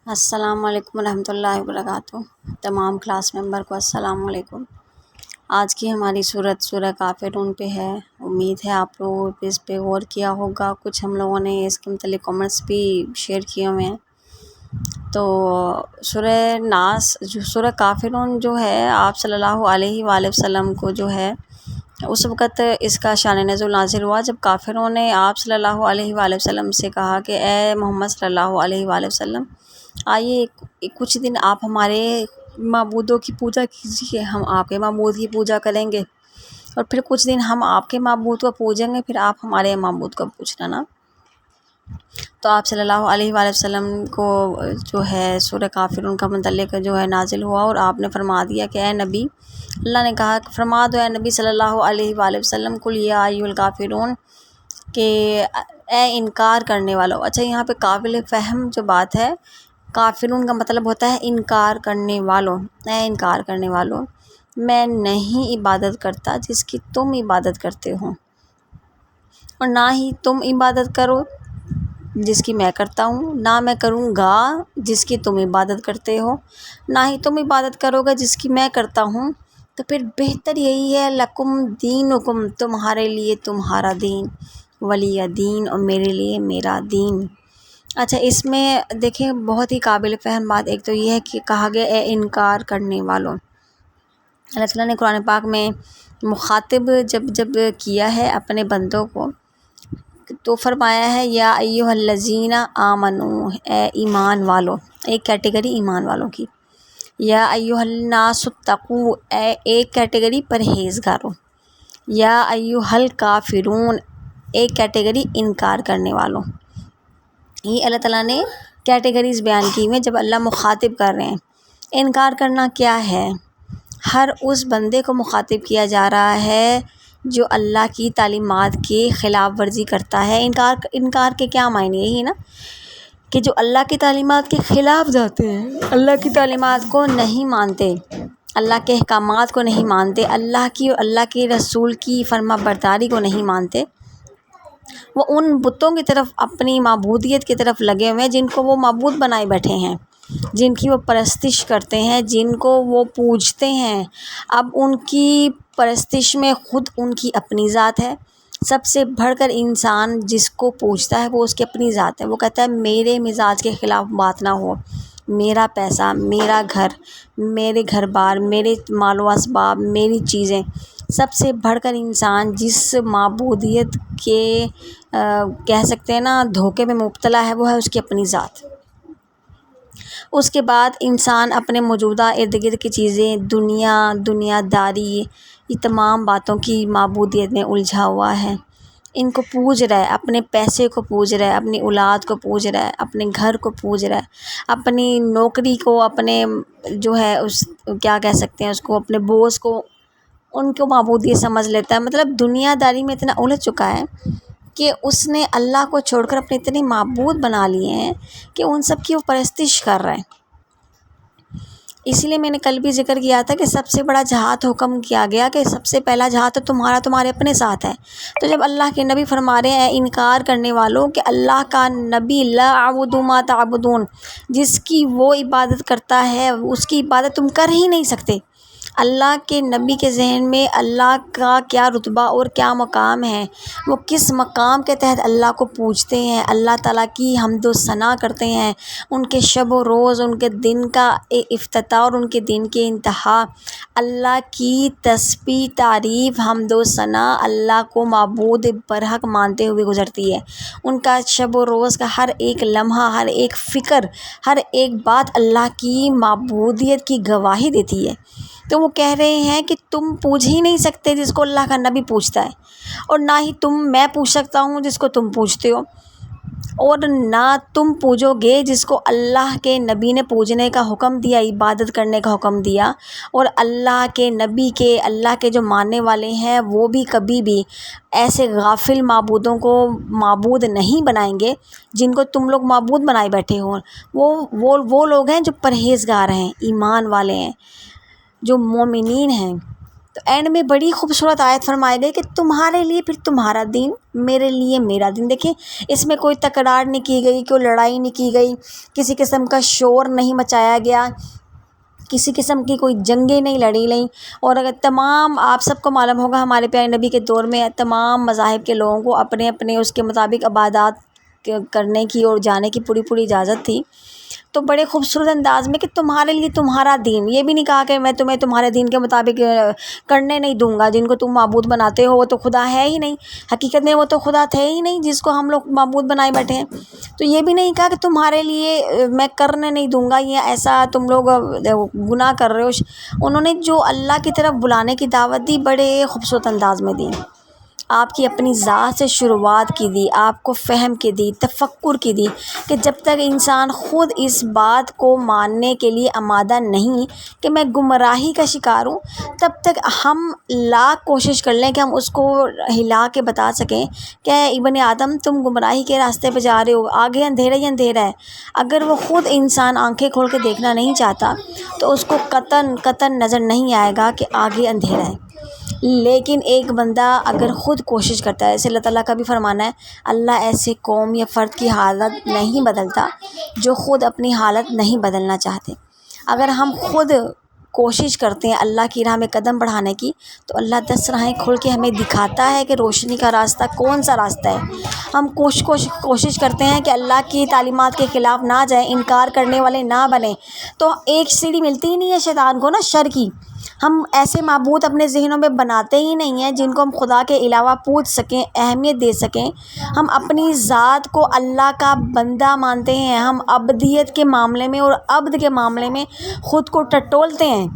السلام علیکم ورحمۃ اللہ وبرکاتہ۔ تمام کلاس ممبر کو السلام علیکم۔ آج کی ہماری سورہ کافرون پہ ہے۔ امید ہے آپ لوگوں پہ اس پہ غور کیا ہوگا۔ کچھ ہم لوگوں نے اس کے متعلق کامنٹس بھی شیئر کیے ہوئے ہیں۔ تو سورہ کافرون جو ہے آپ صلی اللہ علیہ وآلہ وسلم کو جو ہے اس وقت اس کا شان نزول نازل ہوا جب کافروں نے آپ صلی اللہ علیہ وآلہ وسلم سے کہا کہ اے محمد صلی اللہ علیہ وآلہ وسلم، آئیے کچھ دن آپ ہمارے معبودوں کی پوجا کیجیے، ہم آپ کے معبود کی پوجا کریں گے، اور پھر کچھ دن ہم آپ کے معبود کو پوجیں گے، پھر آپ ہمارے معبود کو پوجنا نا۔ تو آپ صلی اللہ علیہ وآلہ وسلم کو جو ہے سورہ کافرون کا متعلق جو ہے نازل ہوا، اور آپ نے فرما دیا کہ اے نبی، اللہ نے کہا کہ فرما دو اے نبی صلی اللہ علیہ وآلہ وسلم، قل یا ایھا الکافرون، کہ اے انکار کرنے والوں۔ اچھا، یہاں پہ قابل فہم جو بات ہے، کافرون کا مطلب ہوتا ہے انکار کرنے والوں۔ اے انکار کرنے والوں، میں نہیں عبادت کرتا جس کی تم عبادت کرتے ہو، اور نہ ہی تم عبادت کرو جس کی میں کرتا ہوں، نہ میں کروں گا جس کی تم عبادت کرتے ہو، نہ ہی تم عبادت کرو گے جس کی میں کرتا ہوں۔ تو پھر بہتر یہی ہے، لکم دینکم، تمہارے لیے تمہارا دین، ولی دین، اور میرے لیے میرا دین۔ اچھا، اس میں دیکھیں بہت ہی قابل فہم بات ایک تو یہ ہے کہ کہا گیا اے انکار کرنے والوں۔ اللہ تعالیٰ نے قرآن پاک میں مخاطب جب کیا ہے اپنے بندوں کو، تو فرمایا ہے یا ایھا الذین آمنو، اے ایمان والو، ایک کیٹیگری ایمان والوں کی، یا ایھا الناس اتقوا، ایک کیٹیگری پرہیزگاروں، یا ایھا الکافرون، ایک کیٹیگری انکار کرنے والوں۔ یہ اللہ تعالیٰ نے کیٹیگریز بیان کی ہوئے جب اللہ مخاطب کر رہے ہیں۔ انکار کرنا کیا ہے؟ ہر اس بندے کو مخاطب کیا جا رہا ہے جو اللہ کی تعلیمات کی خلاف ورزی کرتا ہے۔ انکار کے کیا معنی؟ یہی نا کہ جو اللہ کی تعلیمات کے خلاف جاتے ہیں، اللہ کی تعلیمات کو نہیں مانتے، اللہ کے احکامات کو نہیں مانتے، اللہ کی اور اللہ کے رسول کی فرما برداری کو نہیں مانتے، وہ ان بتوں کی طرف، اپنی معبودیت کی طرف لگے ہوئے ہیں جن کو وہ معبود بنائے بیٹھے ہیں، جن کی وہ پرستش کرتے ہیں، جن کو وہ پوجتے ہیں۔ اب ان کی پرستش میں خود ان کی اپنی ذات ہے۔ سب سے بڑھ کر انسان جس کو پوجتا ہے وہ اس کی اپنی ذات ہے۔ وہ کہتا ہے میرے مزاج کے خلاف بات نہ ہو، میرا پیسہ، میرا گھر، میرے گھر بار، میرے مال و اسباب، میری چیزیں۔ سب سے بڑھ کر انسان جس معبودیت کے کہہ سکتے ہیں نا دھوکے میں مبتلا ہے، وہ ہے اس کی اپنی ذات۔ اس کے بعد انسان اپنے موجودہ ارد گرد کی چیزیں، دنیا داری، یہ تمام باتوں کی معبودیت میں الجھا ہوا ہے۔ ان کو پوج رہا ہے، اپنے پیسے کو پوج رہا ہے، اپنی اولاد کو پوج رہا ہے، اپنے گھر کو پوج رہا ہے، اپنی نوکری کو، اپنے جو ہے اس کیا کہہ سکتے ہیں اس کو، اپنے بوس کو، ان کو معبودیت سمجھ لیتا ہے۔ مطلب دنیا داری میں اتنا الجھ چکا ہے کہ اس نے اللہ کو چھوڑ کر اپنے اتنے معبود بنا لیے ہیں کہ ان سب کی وہ پرستش کر رہے ہیں۔ اسی لیے میں نے کل بھی ذکر کیا تھا کہ سب سے بڑا جہاد حکم کیا گیا کہ سب سے پہلا جہاد تو تمہارے اپنے ساتھ ہے۔ تو جب اللہ کے نبی فرما رہے ہیں انکار کرنے والوں کہ اللہ کا نبی لا اعبد ما تعبدون، جس کی وہ عبادت کرتا ہے اس کی عبادت تم کر ہی نہیں سکتے۔ اللہ کے نبی کے ذہن میں اللہ کا کیا رتبہ اور کیا مقام ہے، وہ کس مقام کے تحت اللہ کو پوجتے ہیں، اللہ تعالیٰ کی حمد و ثنا کرتے ہیں، ان کے شب و روز، ان کے دن کا افتتاح اور ان کے دن کے انتہا، اللہ کی تسبیح، تعریف، حمد و ثنا اللہ کو معبود برحق مانتے ہوئے گزرتی ہے۔ ان کا شب و روز کا ہر ایک لمحہ، ہر ایک فکر، ہر ایک بات اللہ کی معبودیت کی گواہی دیتی ہے۔ تو وہ کہہ رہے ہیں کہ تم پوج ہی نہیں سکتے جس کو اللہ کا نبی پوجتا ہے، اور نہ ہی میں پوج سکتا ہوں جس کو تم پوجتے ہو، اور نہ تم پوجو گے جس کو اللہ کے نبی نے پوجنے کا حکم دیا، عبادت کرنے کا حکم دیا۔ اور اللہ کے نبی کے، اللہ کے جو ماننے والے ہیں وہ بھی کبھی بھی ایسے غافل معبودوں کو معبود نہیں بنائیں گے جن کو تم لوگ معبود بنائے بیٹھے ہو۔ وہ لوگ ہیں جو پرہیزگار ہیں، ایمان والے ہیں، جو مومنین ہیں۔ تو اینڈ میں بڑی خوبصورت آیت فرمائی گئی کہ تمہارے لیے پھر تمہارا دین، میرے لیے میرا دین۔ دیکھیں اس میں کوئی تکرار نہیں کی گئی، کوئی لڑائی نہیں کی گئی، کسی قسم کا شور نہیں مچایا گیا، کسی قسم کی کوئی جنگیں نہیں لڑی گئیں۔ اور اگر تمام، آپ سب کو معلوم ہوگا ہمارے پیارے نبی کے دور میں تمام مذاہب کے لوگوں کو اپنے اپنے اس کے مطابق عبادات کرنے کی اور جانے کی پوری اجازت تھی۔ تو بڑے خوبصورت انداز میں کہ تمہارے لیے تمہارا دین، یہ بھی نہیں کہا کہ میں تمہیں تمہارے دین کے مطابق کرنے نہیں دوں گا، جن کو تم معبود بناتے ہو وہ تو خدا ہے ہی نہیں، حقیقت میں وہ تو خدا تھے ہی نہیں جس کو ہم لوگ معبود بنائے بیٹھے ہیں۔ تو یہ بھی نہیں کہا کہ تمہارے لیے میں کرنے نہیں دوں گا، یہ ایسا تم لوگ گناہ کر رہے ہو۔ انہوں نے جو اللہ کی طرف بلانے کی دعوت دی بڑے خوبصورت انداز میں دی، آپ کی اپنی ذات سے شروعات کی دی، آپ کو فہم کی دی، تفکر کی دی کہ جب تک انسان خود اس بات کو ماننے کے لیے آمادہ نہیں کہ میں گمراہی کا شکار ہوں، تب تک ہم لاکھ کوشش کر لیں کہ ہم اس کو ہلا کے بتا سکیں کہ اے ابن آدم تم گمراہی کے راستے پہ جا رہے ہو، آگے اندھیرا ہی اندھیرا ہے۔ اگر وہ خود انسان آنکھیں کھول کے دیکھنا نہیں چاہتا تو اس کو قطعاً نظر نہیں آئے گا کہ آگے اندھیرا ہے۔ لیکن ایک بندہ اگر خود کوشش کرتا ہے، جیسے اللہ تعالیٰ کا بھی فرمانا ہے، اللہ ایسے قوم یا فرد کی حالت نہیں بدلتا جو خود اپنی حالت نہیں بدلنا چاہتے۔ اگر ہم خود کوشش کرتے ہیں اللہ کی راہ میں قدم بڑھانے کی تو اللہ 10 راہیں کھول کے ہمیں دکھاتا ہے کہ روشنی کا راستہ کون سا راستہ ہے۔ ہم کوشش کرتے ہیں کہ اللہ کی تعلیمات کے خلاف نہ جائیں، انکار کرنے والے نہ بنیں، تو ایک سیڑھی ملتی ہی نہیں ہے شیطان کو نا شر کی۔ ہم ایسے معبود اپنے ذہنوں میں بناتے ہی نہیں ہیں جن کو ہم خدا کے علاوہ پوچھ سکیں، اہمیت دے سکیں۔ ہم اپنی ذات کو اللہ کا بندہ مانتے ہیں، ہم عبدیت کے معاملے میں اور عبد کے معاملے میں خود کو ٹٹولتے ہیں۔